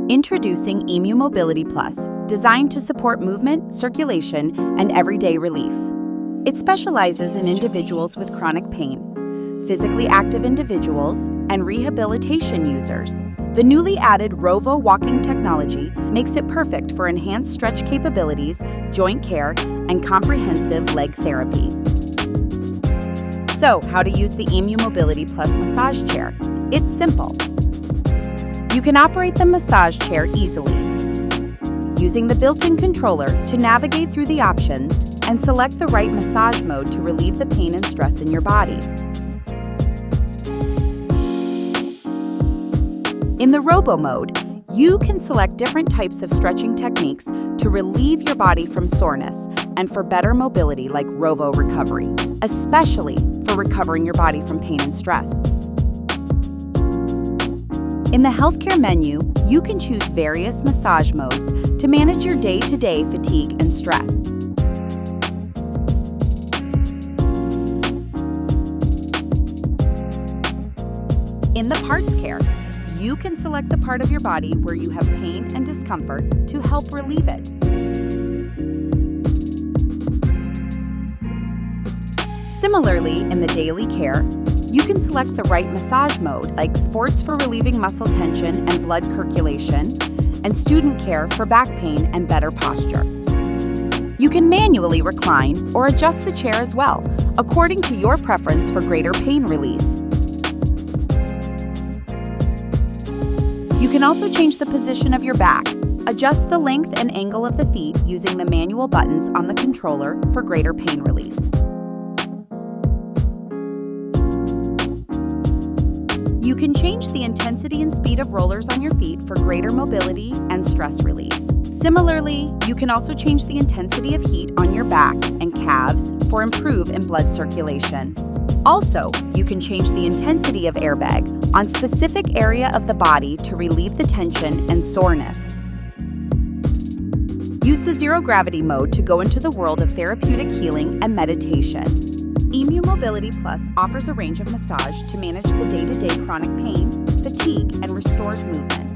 Introducing Emu Mobility Plus, designed to support movement, circulation, and everyday relief. It specializes in individuals with chronic pain, physically active individuals, and rehabilitation users. The newly added Rovo walking technology makes it perfect for enhanced stretch capabilities, joint care, and comprehensive leg therapy. So, how to use the Emu Mobility Plus massage chair? It's simple. You can operate the massage chair easily, using the built-in controller to navigate through the options and select the right massage mode to relieve the pain and stress in your body. In the Robo mode, you can select different types of stretching techniques to relieve your body from soreness and for better mobility like Rovo recovery, especially for recovering your body from pain and stress. In the healthcare menu, you can choose various massage modes to manage your day-to-day fatigue and stress. In the parts care, you can select the part of your body where you have pain and discomfort to help relieve it. Similarly, in the daily care, you can select the right massage mode, like sports for relieving muscle tension and blood circulation, and student care for back pain and better posture. You can manually recline or adjust the chair as well, according to your preference for greater pain relief. You can also change the position of your back, adjust the length and angle of the feet using the manual buttons on the controller for greater pain relief. You can change the intensity and speed of rollers on your feet for greater mobility and stress relief. Similarly, you can also change the intensity of heat on your back and calves for improve in blood circulation. Also, you can change the intensity of airbag on specific area of the body to relieve the tension and soreness. Use the zero gravity mode to go into the world of therapeutic healing and meditation. Emu Mobility Plus offers a range of massage to manage the day-to-day chronic pain, fatigue, and restores movement.